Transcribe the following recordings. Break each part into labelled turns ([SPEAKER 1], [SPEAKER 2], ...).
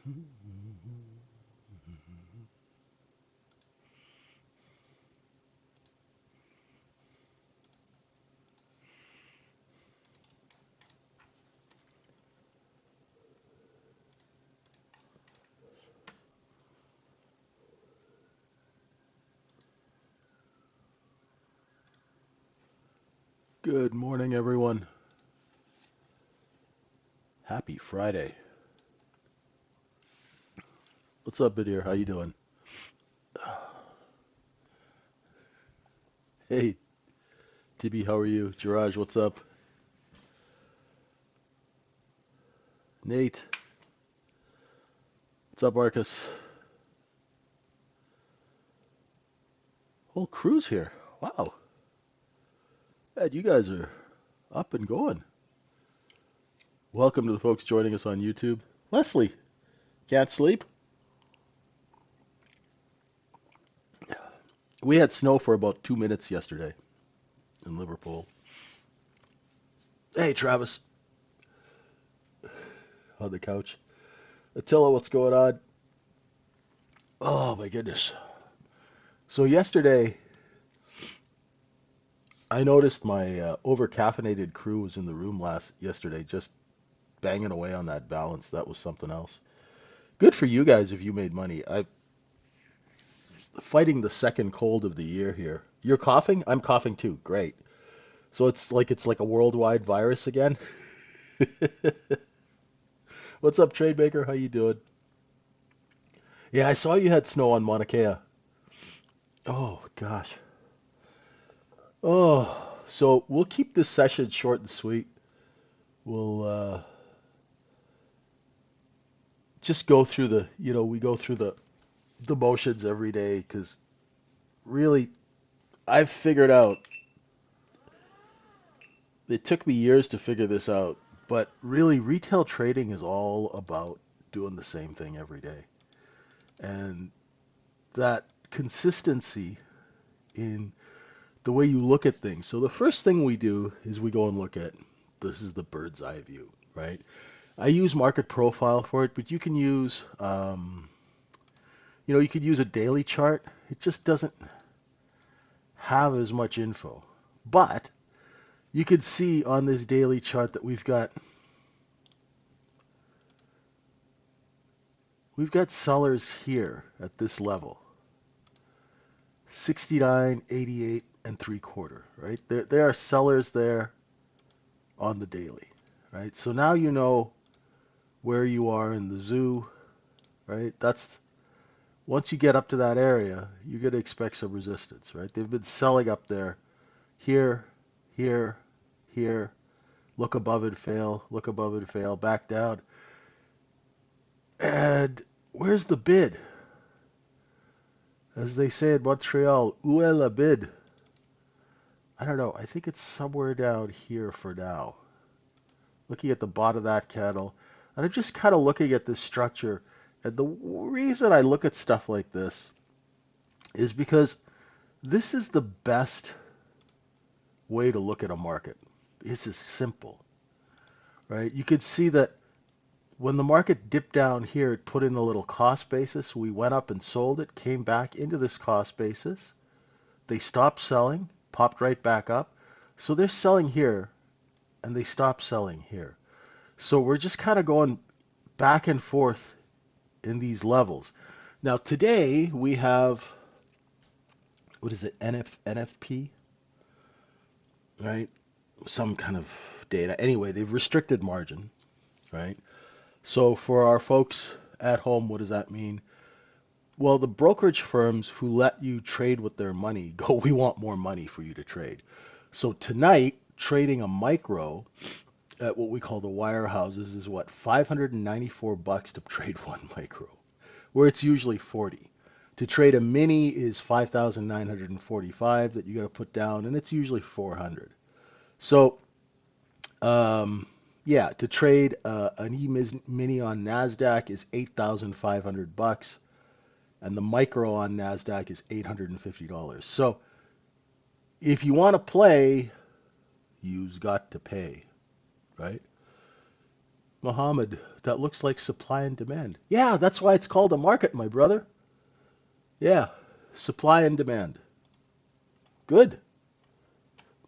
[SPEAKER 1] Good morning, everyone. Happy Friday. What's up, Bidir? How you doing? Hey, Tibby, how are you? Jiraj, what's up? Nate, what's up, Marcus? Whole crew's here. Wow. Ed, you guys are up and going. Welcome to the folks joining us on YouTube. Leslie, can't sleep? We had snow for about 2 minutes yesterday in Liverpool. Hey, Travis, on the couch. Attila, what's going on? Oh, my goodness. So yesterday, I noticed my over-caffeinated crew was in the room yesterday, just banging away on that balance. That was something else. Good for you guys if you made money. I'm fighting the second cold of the year here. You're coughing? I'm coughing too. Great. So it's like a worldwide virus again. What's up, Trade Maker? How you doing? Yeah, I saw you had snow on Mauna Kea. Oh gosh. Oh, so we'll keep this session short and sweet. We'll just go through we go through the motions every day because really I've figured out it took me years to figure this out, but really retail trading is all about doing the same thing every day. And that consistency in the way you look at things. So the first thing we do is we go and look at this is the bird's eye view, right? I use market profile for it, but you can use you could use a daily chart. It just doesn't have as much info. But you could see on this daily chart that we've got sellers here at this level. 69, 88, and 3/4, right? There are sellers there on the daily, right? So now you know where you are in the zoo, right? That's once you get up to that area, you're going to expect some resistance, right? They've been selling up there, here, here, here, look above it, fail, look above it, fail, back down. And where's the bid? As they say in Montreal, où est la bid? I don't know. I think it's somewhere down here for now. Looking at the bottom of that candle, and I'm just kind of looking at this structure. And the reason I look at stuff like this is because this is the best way to look at a market. It's as simple, right? You could see that when the market dipped down here, it put in a little cost basis. We went up and sold it, came back into this cost basis. They stopped selling, popped right back up. So they're selling here, and they stopped selling here. So we're just kind of going back and forth in these levels. Now today we have, what is it, NFP, right? Some kind of data. Anyway, they've restricted margin, right? So for our folks at home, what does that mean? Well, the brokerage firms who let you trade with their money go, we want more money for you to trade. So tonight, trading a micro at what we call the wirehouses is what, $594 to trade one micro, where it's usually 40. To trade a mini is 5,945 that you got to put down, and it's usually 400. So, yeah, to trade an E-mini on Nasdaq is $8,500, and the micro on Nasdaq is $850. So, if you want to play, you've got to pay, right? Muhammad, that looks like supply and demand. Yeah, that's why it's called a market, my brother. Yeah, supply and demand. Good.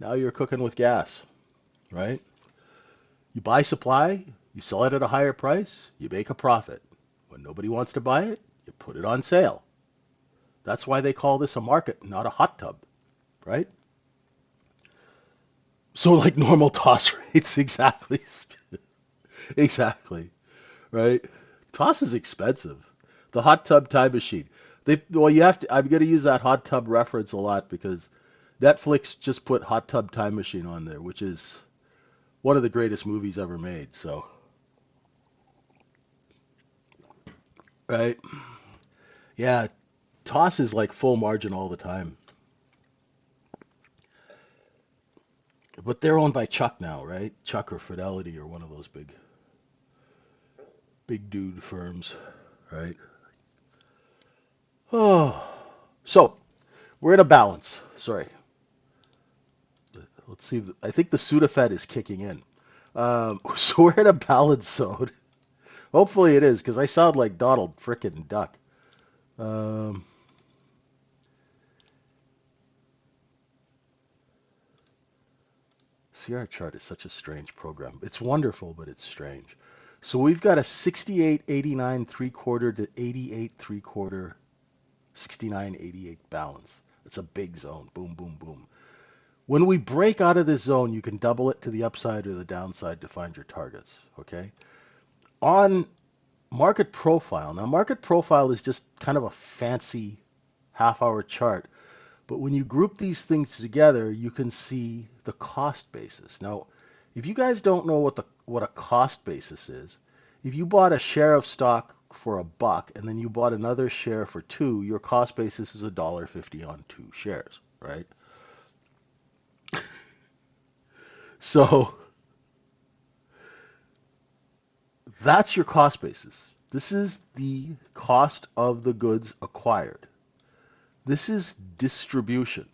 [SPEAKER 1] Now you're cooking with gas, right? You buy supply, you sell it at a higher price, you make a profit. When nobody wants to buy it, you put it on sale. That's why they call this a market, not a hot tub, right? So like normal toss rates, exactly. Exactly, right? Toss is expensive. The hot tub time machine. Well, you have to. I'm going to use that hot tub reference a lot because Netflix just put Hot Tub Time Machine on there, which is one of the greatest movies ever made. So, right? Yeah, Toss is like full margin all the time. But they're owned by Chuck now, right? Chuck or Fidelity or one of those big dude firms, right? Oh, so we're in a balance. Sorry. Let's see. I think the Sudafed is kicking in. So we're in a balance zone. Hopefully it is, because I sound like Donald frickin' Duck. Um, CR chart is such a strange program. It's wonderful, but it's strange. So we've got a 68, 89, 3/4 to 88, 3/4, 69, 88 balance. It's a big zone. Boom, boom, boom. When we break out of this zone, you can double it to the upside or the downside to find your targets. Okay. On market profile. Now, market profile is just kind of a fancy half-hour chart. But when you group these things together, you can see the cost basis. Now, if you guys don't know what a cost basis is, if you bought a share of stock for $1 and then you bought another share for 2, your cost basis is $1.50 on 2 shares, right? So that's your cost basis. This is the cost of the goods acquired. This is distribution.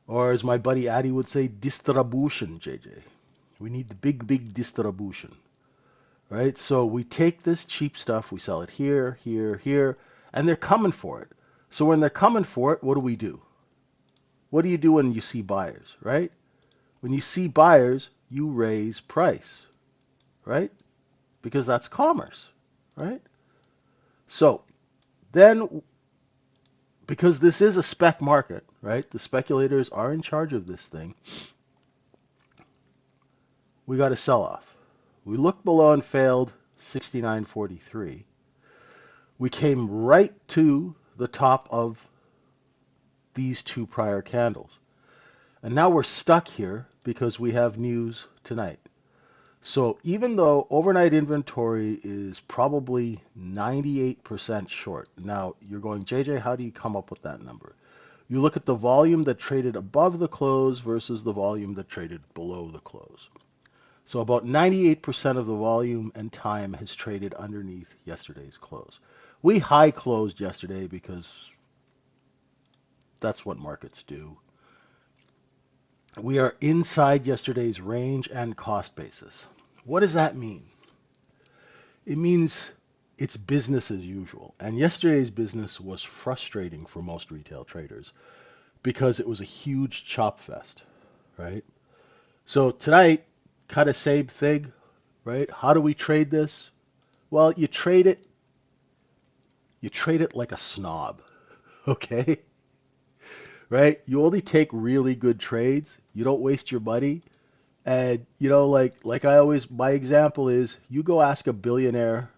[SPEAKER 1] Or as my buddy Addy would say, distribution, JJ. We need the big, big distribution, right? So we take this cheap stuff, we sell it here, here, here, and they're coming for it. So when they're coming for it, what do? What do you do when you see buyers, right? When you see buyers, you raise price, right? Because that's commerce, right? So then, because this is a spec market, right? The speculators are in charge of this thing. We got a sell-off. We looked below and failed 69.43. We came right to the top of these 2 prior candles. And now we're stuck here because we have news tonight. So even though overnight inventory is probably 98% short. Now you're going, JJ, how do you come up with that number? You look at the volume that traded above the close versus the volume that traded below the close. So about 98% of the volume and time has traded underneath yesterday's close. We high closed yesterday because that's what markets do. We are inside yesterday's range and cost basis. What does that mean? It means it's business as usual. And yesterday's business was frustrating for most retail traders because it was a huge chop fest, right? So tonight, kind of same thing, right? How do we trade this? Well, you trade it like a snob, okay? Right? You only take really good trades. You don't waste your money. And like I always, my example is you go ask a billionaire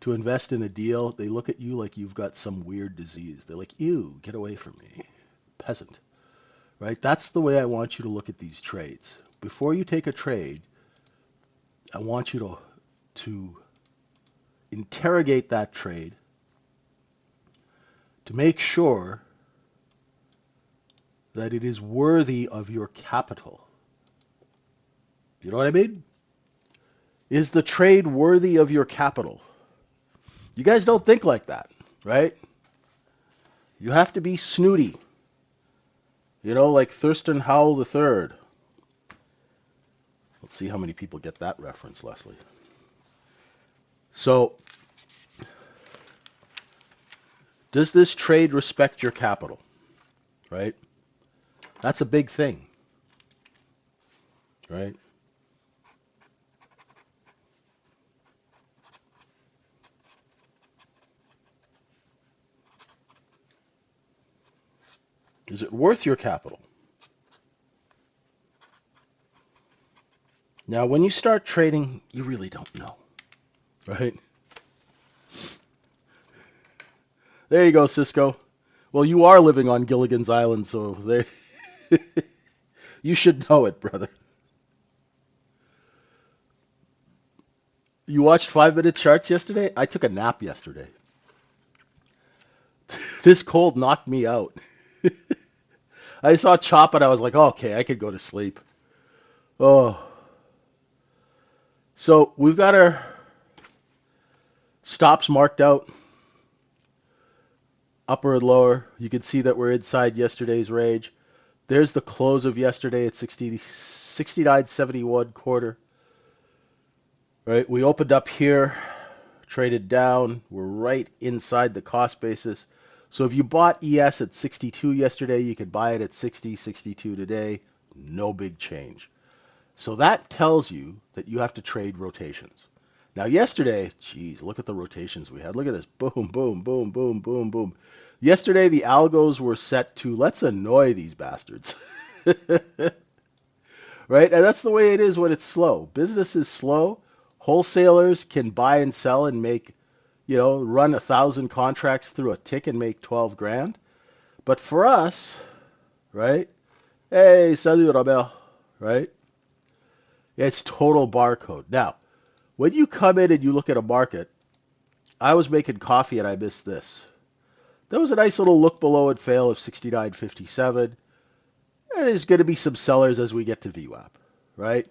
[SPEAKER 1] to invest in a deal, they look at you like you've got some weird disease. They're like, ew, get away from me, peasant. Right? That's the way I want you to look at these trades. Before you take a trade, I want you to interrogate that trade to make sure that it is worthy of your capital. You know what I mean? Is the trade worthy of your capital? You guys don't think like that, right? You have to be snooty. Like Thurston Howell III. Let's see how many people get that reference, Leslie. So, does this trade respect your capital? Right? That's a big thing. Right? Is it worth your capital? Now, when you start trading, you really don't know. Right? There you go, Cisco. Well, you are living on Gilligan's Island, so there you should know it, brother. You watched 5-minute charts yesterday? I took a nap yesterday. This cold knocked me out. I saw chop and I was like, oh, okay, I could go to sleep. Oh. So we've got our stops marked out, upper and lower. You can see that we're inside yesterday's range. There's the close of yesterday at 69.71 quarter. Right? We opened up here, traded down. We're right inside the cost basis. So if you bought ES at 62 yesterday, you could buy it at 60, 62 today. No big change. So that tells you that you have to trade rotations. Now yesterday, geez, look at the rotations we had. Look at this. Boom, boom, boom, boom, boom, boom. Yesterday, the algos were set to let's annoy these bastards. Right? And that's the way it is when it's slow. Business is slow. Wholesalers can buy and sell and make, run 1,000 contracts through a tick and make 12 grand. But for us, right? Hey, salut, Robert, right? It's total barcode. Now, when you come in and you look at a market, I was making coffee and I missed this. There was a nice little look below and fail of 69.57. There's going to be some sellers as we get to VWAP, right?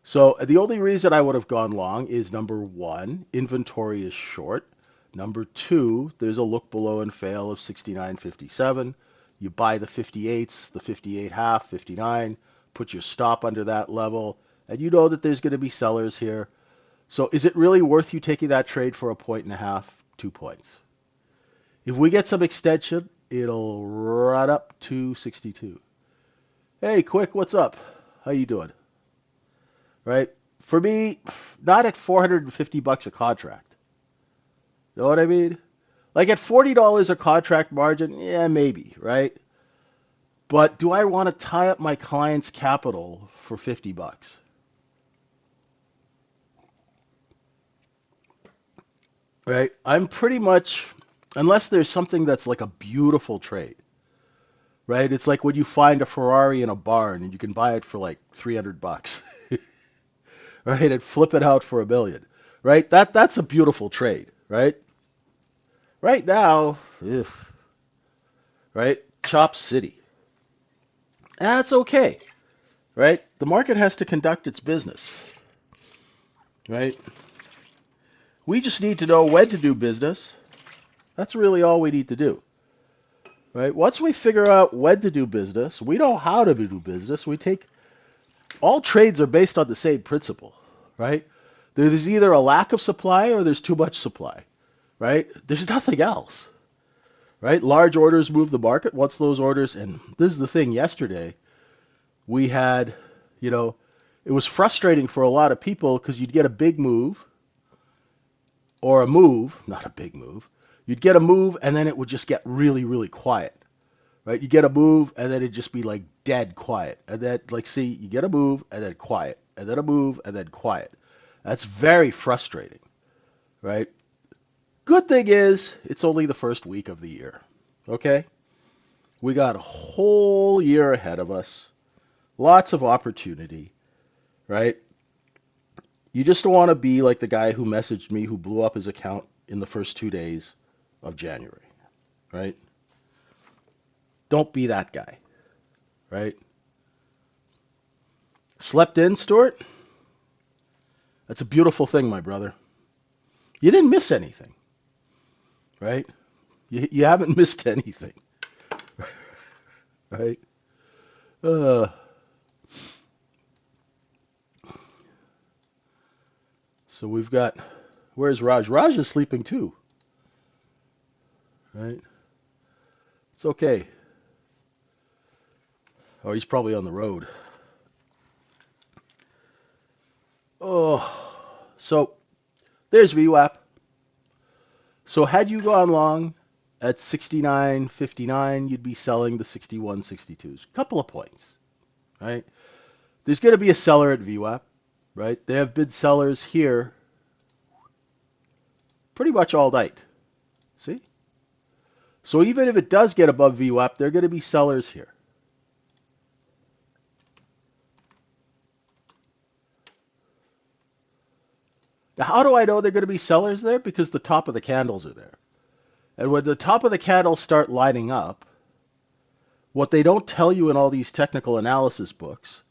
[SPEAKER 1] So the only reason I would have gone long is number one, inventory is short. Number two, there's a look below and fail of 69.57. You buy the 58s, the 58 half, 59, put your stop under that level, and you know that there's going to be sellers here. So is it really worth you taking that trade for 1.5 points, 2 points? If we get some extension, it'll run up to 62. Hey, Quick, what's up? How you doing? Right? For me, not at $450 a contract. You know what I mean? Like at $40 a contract margin, yeah, maybe, right? But do I want to tie up my client's capital for $50? Right? I'm pretty much, unless there's something that's like a beautiful trade, right? It's like when you find a Ferrari in a barn and you can buy it for like $300, right? And flip it out for $1 million, right? That's a beautiful trade, right? Right now, ugh, right? Chop City. That's okay, right? The market has to conduct its business, right? We just need to know when to do business. That's really all we need to do, right? Once we figure out when to do business, we know how to do business. All trades are based on the same principle, right? There's either a lack of supply or there's too much supply, right? There's nothing else, right? Large orders move the market. Once those orders, and this is the thing, yesterday we had, it was frustrating for a lot of people because you'd get a big move or a move, not a big move. You'd get a move and then it would just get really, really quiet, right? You get a move and then it'd just be like dead quiet. And then, you get a move and then quiet, and then a move and then quiet. That's very frustrating, right? Good thing is, it's only the first week of the year, okay? We got a whole year ahead of us, lots of opportunity, right? You just don't want to be like the guy who messaged me who blew up his account in the first 2 days of January, right? Don't be that guy, right? Slept in, Stuart? That's a beautiful thing, my brother. You didn't miss anything, right? You haven't missed anything, right? Uh, So we've got, where's Raj? Raj is sleeping too, right? It's okay. Oh, he's probably on the road. Oh, so there's VWAP. So had you gone long at 69.59, you'd be selling the 61.62s. Couple of points, right? There's going to be a seller at VWAP, right? There have been sellers here pretty much all night. See? So even if it does get above VWAP, there are going to be sellers here. Now, how do I know they're going to be sellers there? Because the top of the candles are there. And when the top of the candles start lining up, what they don't tell you in all these technical analysis books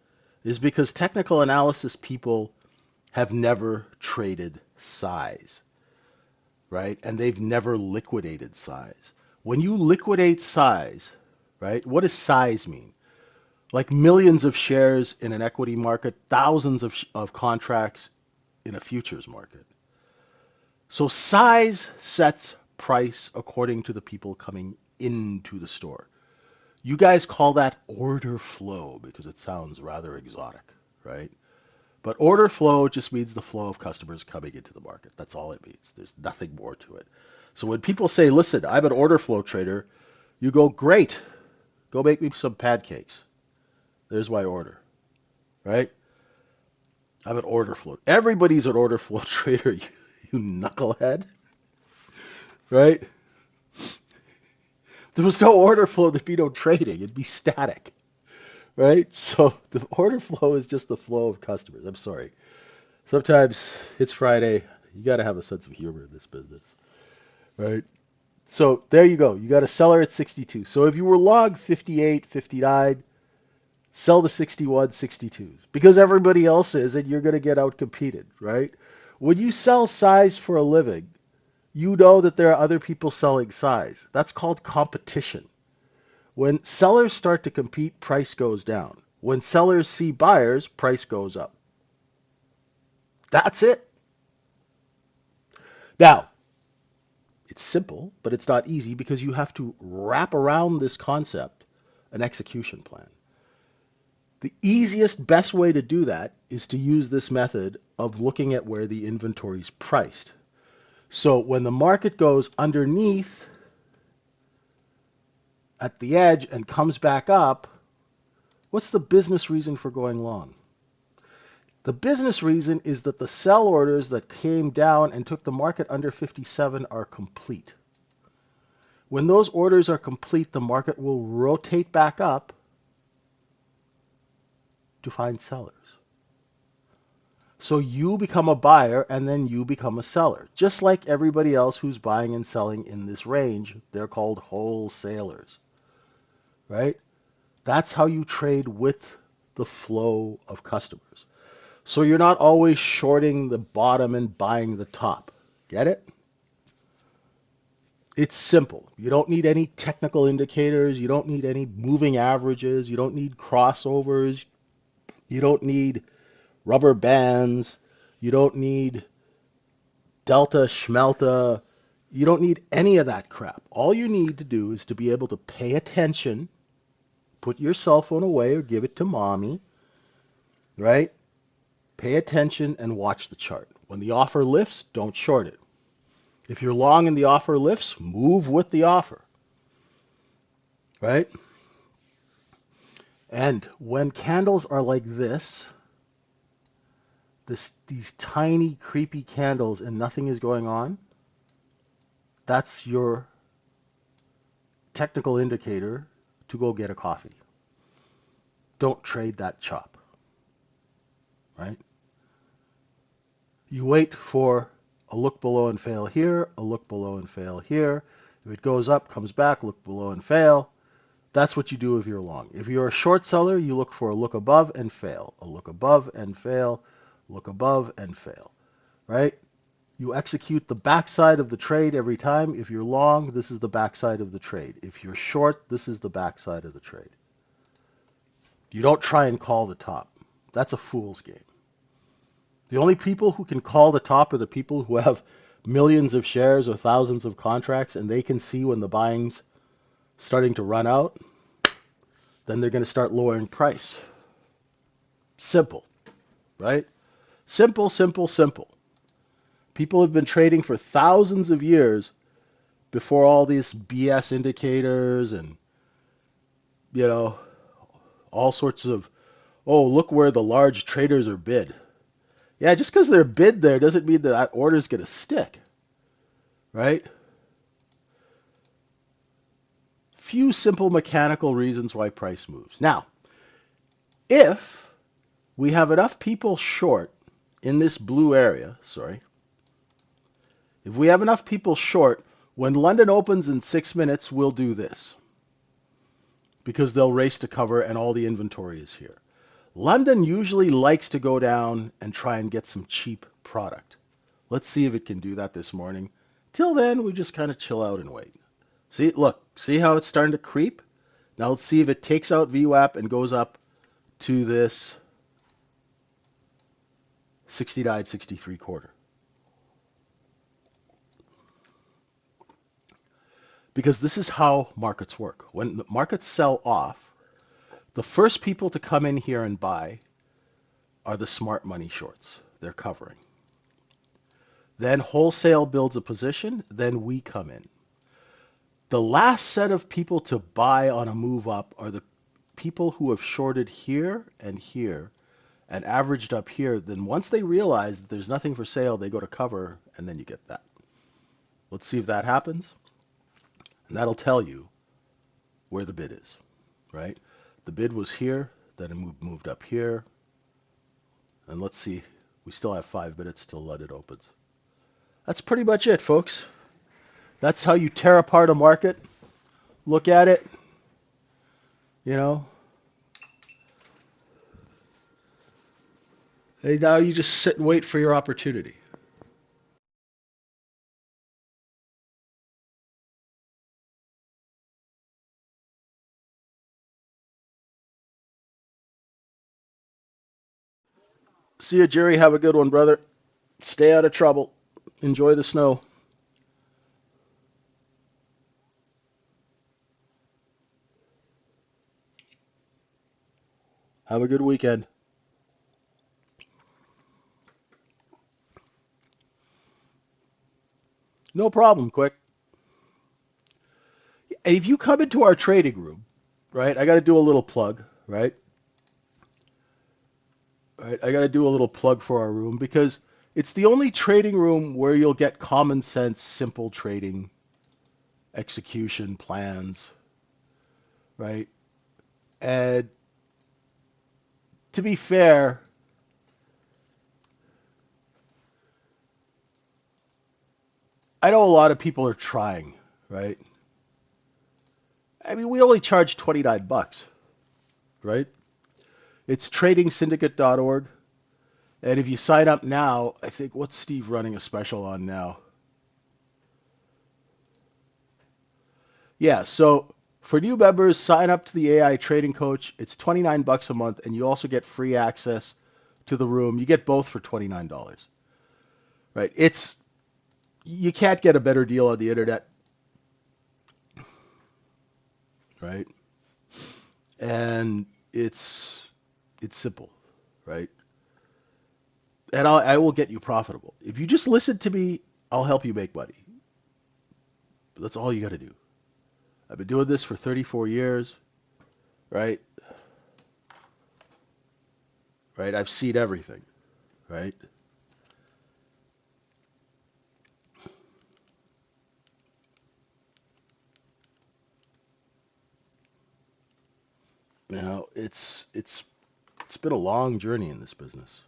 [SPEAKER 1] is because technical analysis people have never traded size, right? And they've never liquidated size. When you liquidate size, right, what does size mean? Like millions of shares in an equity market, thousands of contracts in a futures market. So size sets price according to the people coming into the store. You guys call that order flow because it sounds rather exotic, right? But order flow just means the flow of customers coming into the market. That's all it means. There's nothing more to it. So when people say, listen, I'm an order flow trader, you go, great, go make me some pancakes. There's my order, right? I'm an order flow. Everybody's an order flow trader, you knucklehead, right? If there was no order flow, there'd be no trading. It'd be static, right? So the order flow is just the flow of customers. I'm sorry. Sometimes it's Friday. You got to have a sense of humor in this business, right? So there you go. You got a seller at 62. So if you were long 58, 59, sell the 61, 62s because everybody else is and you're going to get outcompeted, right? When you sell size for a living, you know that there are other people selling size. That's called competition. When sellers start to compete, price goes down. When sellers see buyers, price goes up. That's it. Now, it's simple, but it's not easy because you have to wrap around this concept an execution plan. The easiest, best way to do that is to use this method of looking at where the inventory is priced. So when the market goes underneath at the edge and comes back up, what's the business reason for going long? The business reason is that the sell orders that came down and took the market under 57 are complete. When those orders are complete, the market will rotate back up to find sellers. So you become a buyer and then you become a seller. Just like everybody else who's buying and selling in this range, they're called wholesalers, right? That's how you trade with the flow of customers. So you're not always shorting the bottom and buying the top. Get it? It's simple. You don't need any technical indicators. You don't need any moving averages. You don't need crossovers. You don't need rubber bands. You don't need delta, schmelta. You don't need any of that crap. All you need to do is to be able to pay attention, put your cell phone away or give it to mommy, right? Pay attention and watch the chart. When the offer lifts, don't short it. If you're long and the offer lifts, move with the offer, right? And when candles are like these tiny, creepy candles and nothing is going on, that's your technical indicator to go get a coffee. Don't trade that chop, right? You wait for a look below and fail here, a look below and fail here. If it goes up, comes back, look below and fail. That's what you do if you're long. If you're a short seller, you look for a look above and fail, a look above and fail, look above and fail, right? You execute the backside of the trade every time. If you're long, this is the backside of the trade. If you're short, this is the backside of the trade. You don't try and call the top. That's a fool's game. The only people who can call the top are the people who have millions of shares or thousands of contracts, and they can see when the buying's starting to run out. Then they're going to start lowering price. Simple, right? Simple, simple, simple. People have been trading for thousands of years before all these BS indicators and, you know, all sorts of, oh, look where the large traders are bid. Yeah, just because they're bid there doesn't mean that order's going to stick, right? Few simple mechanical reasons why price moves. Now, if we have enough people short in this blue area, if we have enough people short, when London opens in 6 minutes, we'll do this because they'll race to cover and all the inventory is here. London usually likes to go down and try and get some cheap product. Let's see if it can do that this morning. Till then, we just kind of chill out and wait. See, look, see how it's starting to creep? Now let's see if it takes out VWAP and goes up to this 69.63 because this is how markets work. When the markets sell off, the first people to come in here and buy are the smart money shorts. They're covering. Then wholesale builds a position, then we come in. The last set of people to buy on a move up are the people who have shorted here and averaged up here. Then once they realize that there's nothing for sale, they go to cover, and then you get that. Let's see if that happens. And that'll tell you where the bid is, right? The bid was here, then it moved up here. And let's see, we still have 5 minutes till London opens. That's pretty much it, folks. That's how you tear apart a market. Look at it, you know. Hey, now you just sit and wait for your opportunity. See you, Jerry. Have a good one, brother. Stay out of trouble. Enjoy the snow. Have a good weekend. No problem, quick. If you come into our trading room, right, I got to do a little plug, right? Right, I got to do a little plug for our room because it's the only trading room where you'll get common sense, simple trading, execution plans, right? And to be fair, I know a lot of people are trying, right? I mean, we only charge 29 bucks, right? It's tradingsyndicate.org. And if you sign up now, I think, what's Steve running a special on now? Yeah, so for new members, sign up to the AI Trading Coach. It's 29 bucks a month, and you also get free access to the room. You get both for $29, right? You can't get a better deal on the internet, right? And it's simple, right? And I will get you profitable. If you just listen to me, I'll help you make money. But that's all you got to do. I've been doing this for 34 years, right? Right? I've seen everything, right? You know, it's been a long journey in this business.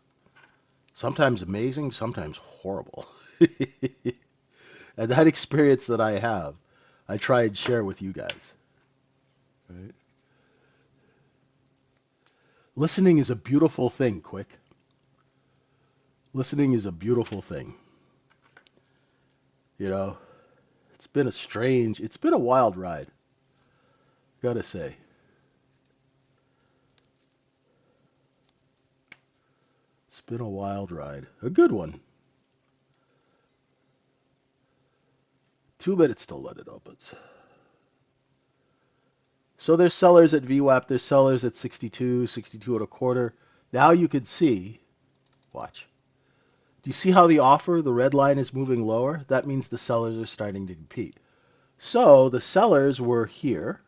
[SPEAKER 1] Sometimes amazing, sometimes horrible. And that experience that I have, I try and share with you guys. Right? Listening is a beautiful thing, quick. Listening is a beautiful thing. You know, it's been a wild ride, gotta say. It's been a wild ride. A good one. 2 minutes till London opens. So there's sellers at VWAP. There's sellers at 62, 62 and a quarter. Now you can see, watch. Do you see how the offer, the red line, is moving lower? That means the sellers are starting to compete. So the sellers were here,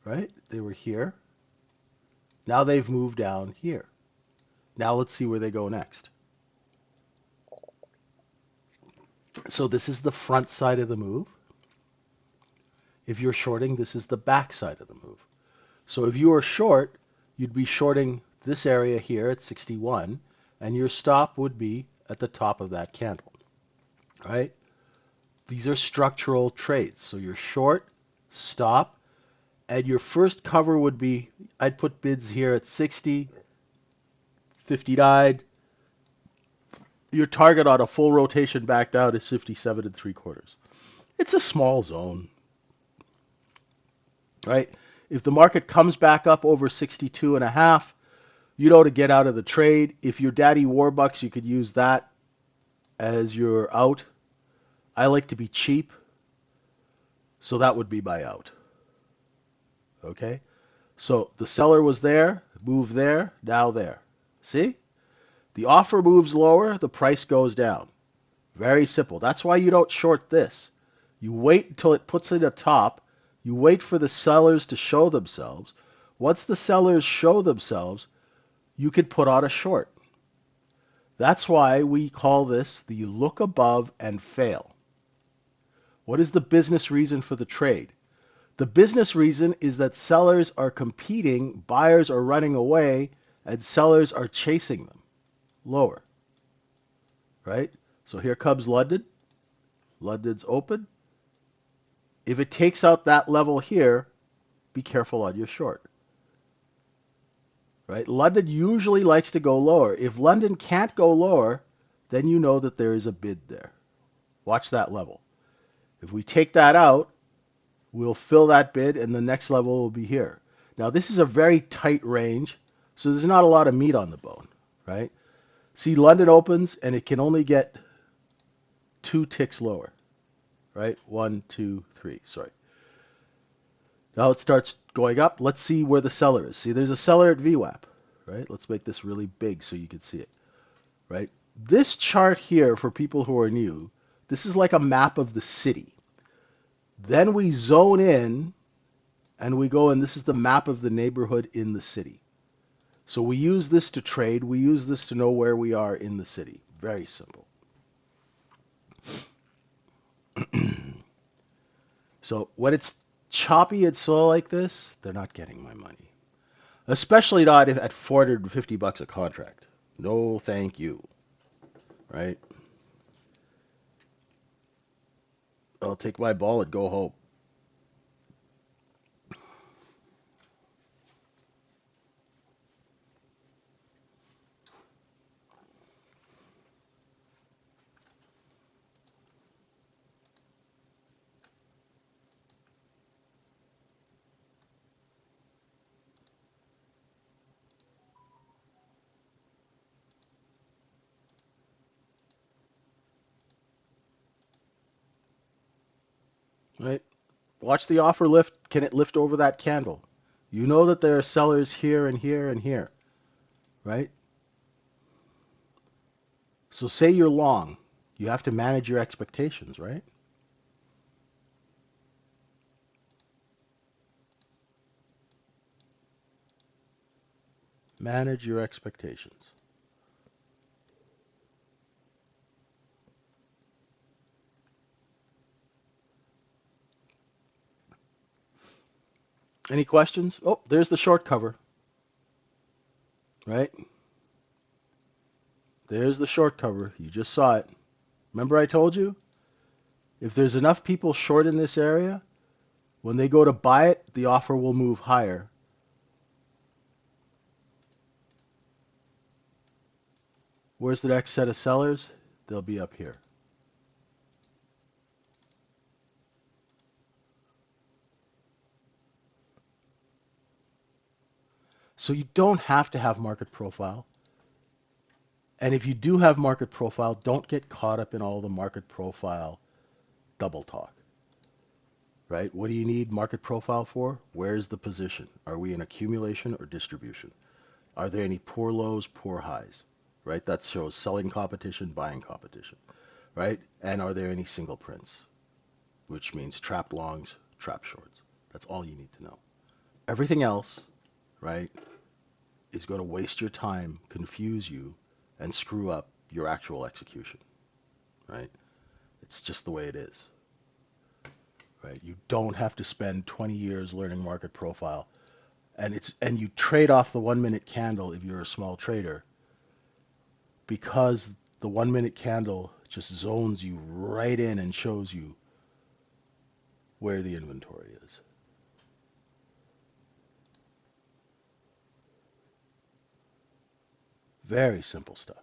[SPEAKER 1] right? They were here. Now they've moved down here. Now let's see where they go next. So this is the front side of the move. If you're shorting, this is the back side of the move. So if you are short, you'd be shorting this area here at 61, and your stop would be at the top of that candle, right? These are structural trades. So you're short, stop, and your first cover would be, I'd put bids here at 60, 59. Your target on a full rotation back down is 57 and 3/4. It's a small zone, right? If the market comes back up over 62 and a half, you know to get out of the trade. If you're Daddy Warbucks, you could use that as your out. I like to be cheap, so that would be my out. Okay? So the seller was there, moved there, now there. See? The offer moves lower, the price goes down. Very simple. That's why you don't short this. You wait until it puts in a top. You wait for the sellers to show themselves. Once the sellers show themselves, you can put on a short. That's why we call this the look above and fail. What is the business reason for the trade? The business reason is that sellers are competing, buyers are running away, and sellers are chasing them lower, right? So here comes London. London's open. If it takes out that level here, be careful on your short, right? London usually likes to go lower. If London can't go lower, then you know that there is a bid there. Watch that level. If we take that out, we'll fill that bid and the next level will be here. Now this is a very tight range, so there's not a lot of meat on the bone, right? See, London opens and it can only get 2 ticks lower, right? 1, 2, 3, sorry. Now it starts going up. Let's see where the seller is. See, there's a seller at VWAP, right? Let's make this really big so you can see it, right? This chart here, for people who are new, this is like a map of the city. Then we zone in and we go, and this is the map of the neighborhood in the city. So we use this to trade. We use this to know where we are in the city. Very simple. So when it's choppy and slow like this, they're not getting my money. Especially not if at $450 a contract. No, thank you. Right? I'll take my ball and go home. Right? Watch the offer lift. Can it lift over that candle? You know that there are sellers here and here and here. Right? So say you're long. You have to manage your expectations, right? Manage your expectations. Any questions? Oh, there's the short cover, right? There's the short cover. You just saw it. Remember I told you? If there's enough people short in this area, when they go to buy it, the offer will move higher. Where's the next set of sellers? They'll be up here. So you don't have to have market profile. And if you do have market profile, don't get caught up in all the market profile double talk, right? What do you need market profile for? Where's the position? Are we in accumulation or distribution? Are there any poor lows, poor highs, right? That shows selling competition, buying competition, right? And are there any single prints, which means trap longs, trap shorts? That's all you need to know. Everything else, right, is going to waste your time, confuse you, and screw up your actual execution, right? It's just the way it is, right? You don't have to spend 20 years learning market profile, and you trade off the 1 minute candle if you're a small trader because the 1 minute candle just zones you right in and shows you where the inventory is. Very simple stuff.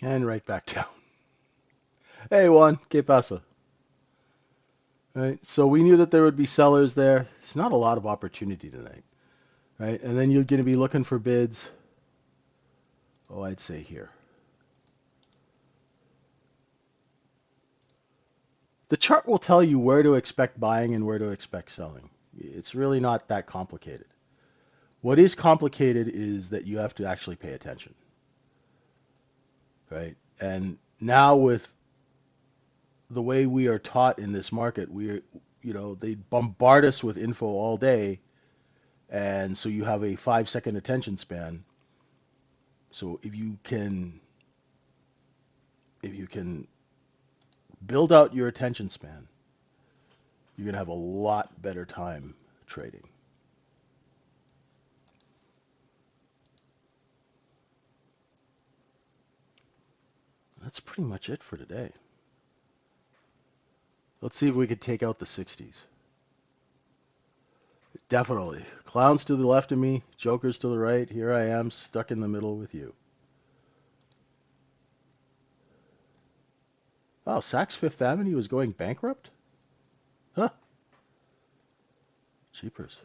[SPEAKER 1] And right back down. Hey Juan, ¿qué pasa? Right? So we knew that there would be sellers there. It's not a lot of opportunity tonight, right? And then you're going to be looking for bids. Oh, I'd say here. The chart will tell you where to expect buying and where to expect selling. It's really not that complicated. What is complicated is that you have to actually pay attention, right? And now with the way we are taught in this market, they bombard us with info all day, and so you have a 5 second attention span. So if you can build out your attention span, you're gonna have a lot better time trading. That's pretty much it for today. Let's see if we could take out the 60s. Definitely. Clowns to the left of me, jokers to the right. Here I am, stuck in the middle with you. Oh, Saks Fifth Avenue is going bankrupt? Huh. Cheapers.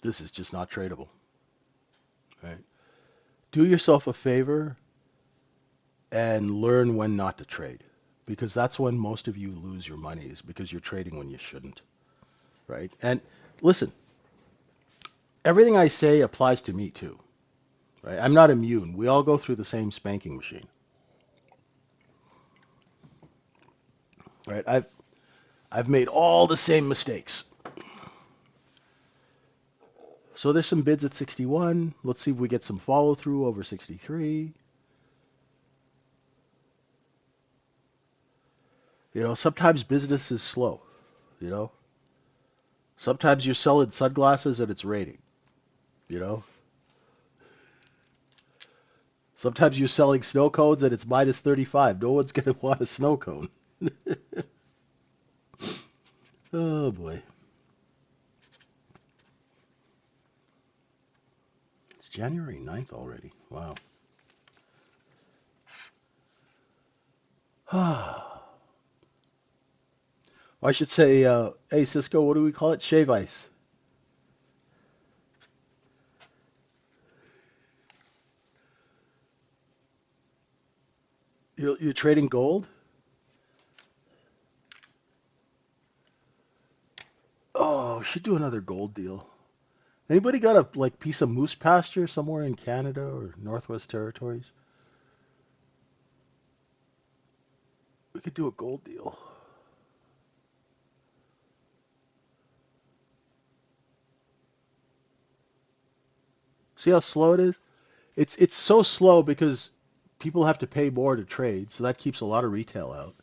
[SPEAKER 1] This is just not tradable. Right? Do yourself a favor and learn when not to trade. Because that's when most of you lose your money, is because you're trading when you shouldn't. Right? And listen, everything I say applies to me too. Right? I'm not immune. We all go through the same spanking machine. Right? I've made all the same mistakes. So there's some bids at 61. Let's see if we get some follow through over 63. Sometimes business is slow, you know. Sometimes you're selling sunglasses and it's raining, you know. Sometimes you're selling snow cones and it's minus 35. No one's going to want a snow cone. Oh boy. It's January 9th already. Wow. I should say, hey Cisco, what do we call it? Shave ice. You're trading gold? should do another gold deal. Anybody got a like piece of moose pasture somewhere in Canada or Northwest Territories? We could do a gold deal. See how slow it is? It's so slow because people have to pay more to trade, so that keeps a lot of retail out.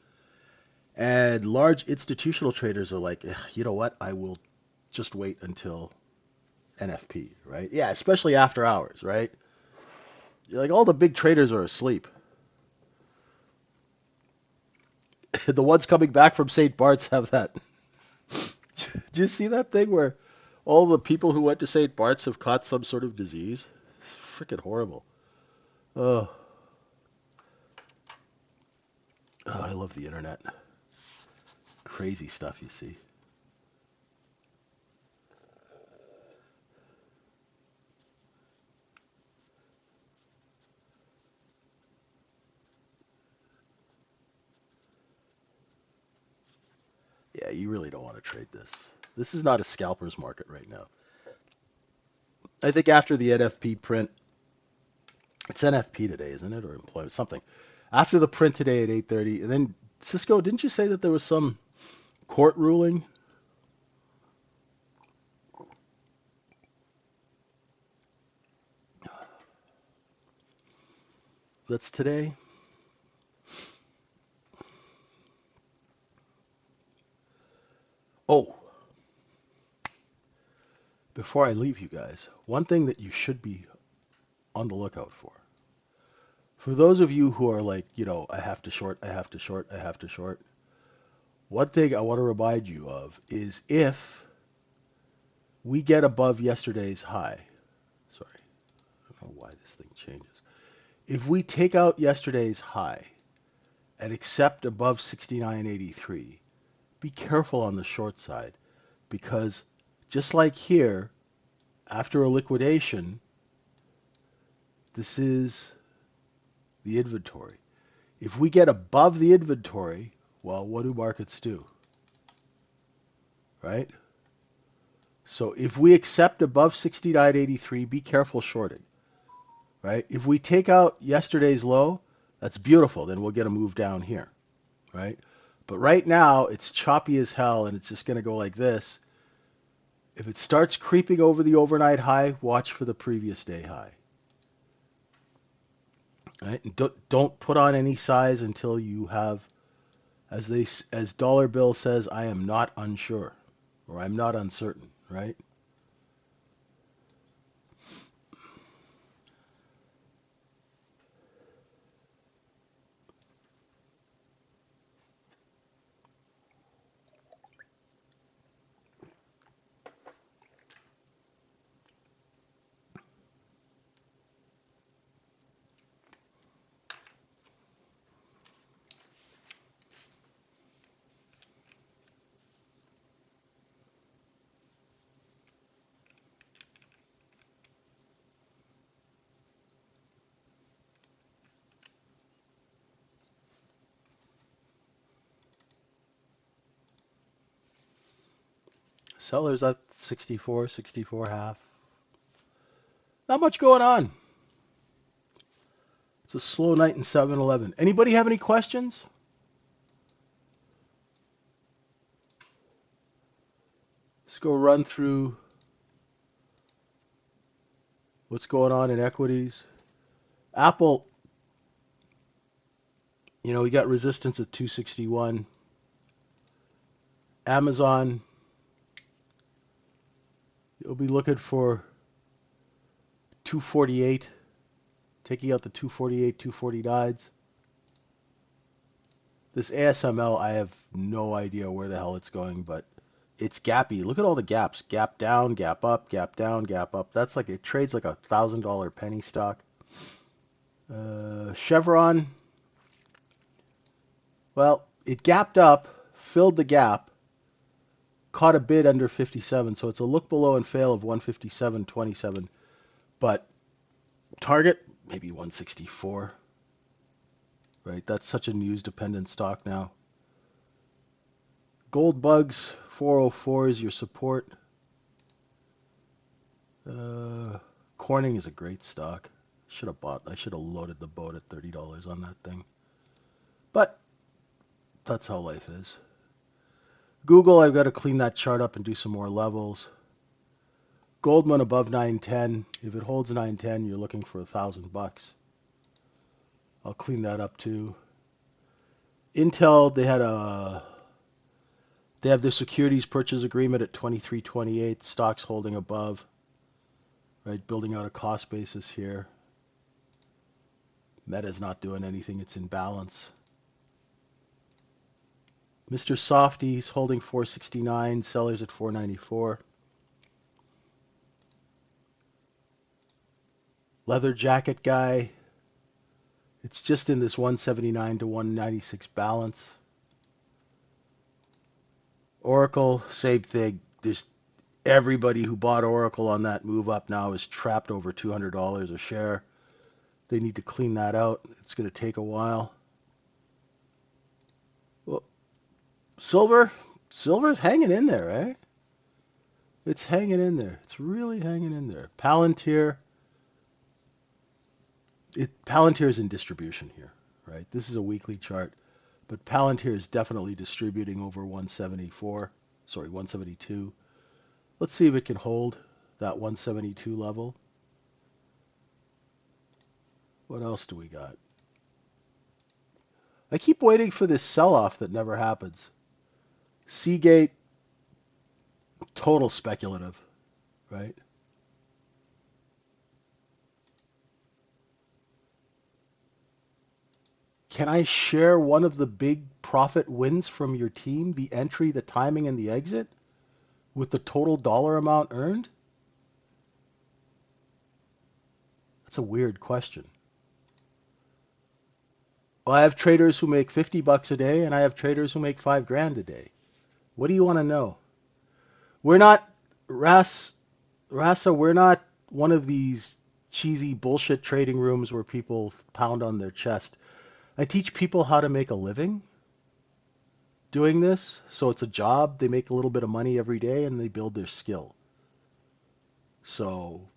[SPEAKER 1] And large institutional traders are like, you know what? I will just wait until NFP, right? Yeah, especially after hours, right? Like all the big traders are asleep. The ones coming back from St. Bart's have that. Do you see that thing where all the people who went to St. Bart's have caught some sort of disease? It's freaking horrible. Oh, oh, I love the internet. Crazy stuff you see. Yeah, you really don't want to trade this. This is not a scalper's market right now. I think after the NFP print, it's NFP today, isn't it, or employment something? After the print today at 8:30, and then Cisco, didn't you say that there was some court ruling that's today? Oh, before I leave you guys, one thing that you should be on the lookout for. For those of you who are like, I have to short, I have to short, I have to short, one thing I want to remind you of is if we get above yesterday's high, sorry, I don't know why this thing changes. If we take out yesterday's high and accept above 69.83, be careful on the short side because just like here, after a liquidation, this is the inventory. If we get above the inventory, well, what do markets do? Right? So if we accept above 69.83, be careful shorting. Right? If we take out yesterday's low, that's beautiful. Then we'll get a move down here. Right? But right now, it's choppy as hell, and it's just going to go like this. If it starts creeping over the overnight high, watch for the previous day high. Right? And don't put on any size until you have, as Dollar Bill says, I am not unsure, or I'm not uncertain. Right? Sellers at 64, 64 half. Not much going on. It's a slow night in 7-Eleven. Anybody have any questions? Let's go run through what's going on in equities. Apple, we got resistance at 261. Amazon, you'll be looking for 248, taking out the 248, 249s. This ASML, I have no idea where the hell it's going, but it's gappy. Look at all the gaps. Gap down, gap up, gap down, gap up. That's like, it trades like $1,000 penny stock. Chevron, well, it gapped up, filled the gap, caught a bid under 57, so it's a look below and fail of 157.27. But target, maybe 164. Right, that's such a news-dependent stock now. Gold bugs, 404 is your support. Uh, Corning is a great stock. Should have bought. I should have loaded the boat at $30 on that thing. But that's how life is. Google, I've got to clean that chart up and do some more levels. Goldman above 910. If it holds 910, you're looking for $1,000. I'll clean that up too. Intel, they have their securities purchase agreement at 23.28. Stocks holding above. Right, building out a cost basis here. Meta's not doing anything. It's in balance. Mr. Softy's holding 469. Sellers at 494. Leather jacket guy. It's just in this 179 to 196 balance. Oracle, same thing. There's everybody who bought Oracle on that move up now is trapped over $200 a share. They need to clean that out. It's going to take a while. Well, silver's hanging in there, eh? It's hanging in there. It's really hanging in there. Palantir is in distribution here, right? This is a weekly chart, but Palantir is definitely distributing over 172. Let's see if it can hold that 172 level. What else do we got? I keep waiting for this sell-off that never happens. Seagate, total speculative, right? Can I share one of the big profit wins from your team, the entry, the timing, and the exit, with the total dollar amount earned? That's a weird question. Well, I have traders who make $50 a day, and I have traders who make $5,000 a day. What do you want to know? We're not, Rasa, we're not one of these cheesy bullshit trading rooms where people pound on their chest. I teach people how to make a living doing this. So it's a job. They make a little bit of money every day and they build their skill. So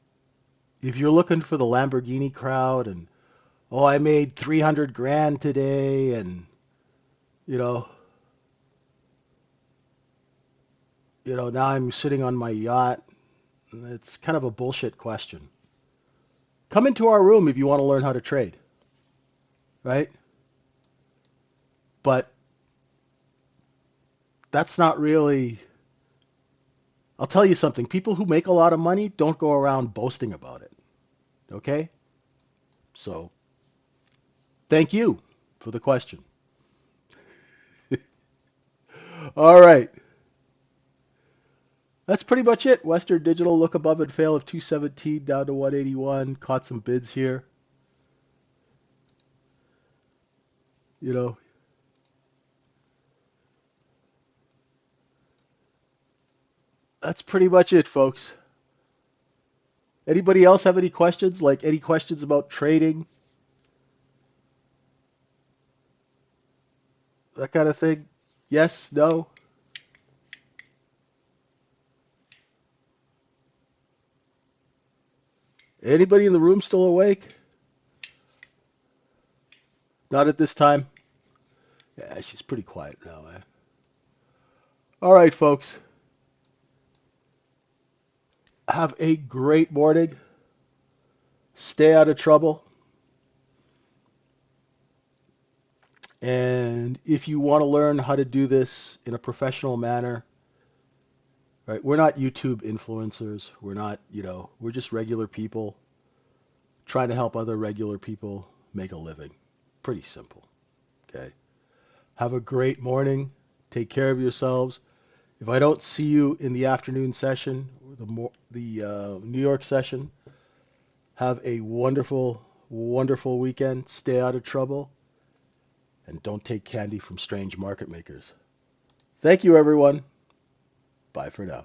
[SPEAKER 1] if you're looking for the Lamborghini crowd and, oh, I made 300 grand today and, you know, now I'm sitting on my yacht, it's kind of a bullshit question. Come into our room if you want to learn how to trade, right? But that's not really. I'll tell you something. People who make a lot of money don't go around boasting about it. Okay? So, thank you for the question. All right. That's pretty much it. Western Digital, look above and fail of 217 down to 181. Caught some bids here. You know, that's pretty much it, folks. Anybody else have any questions? Like any questions about trading? That kind of thing? Yes? No? Anybody in the room still awake? Not at this time? Yeah, she's pretty quiet now, eh? All right, folks. Have a great morning. Stay out of trouble. And if you want to learn how to do this in a professional manner, right? We're not YouTube influencers. We're not, we're just regular people trying to help other regular people make a living. Pretty simple. Okay. Have a great morning. Take care of yourselves. If I don't see you in the afternoon session, the New York session, have a wonderful, wonderful weekend. Stay out of trouble. And don't take candy from strange market makers. Thank you, everyone. Bye for now.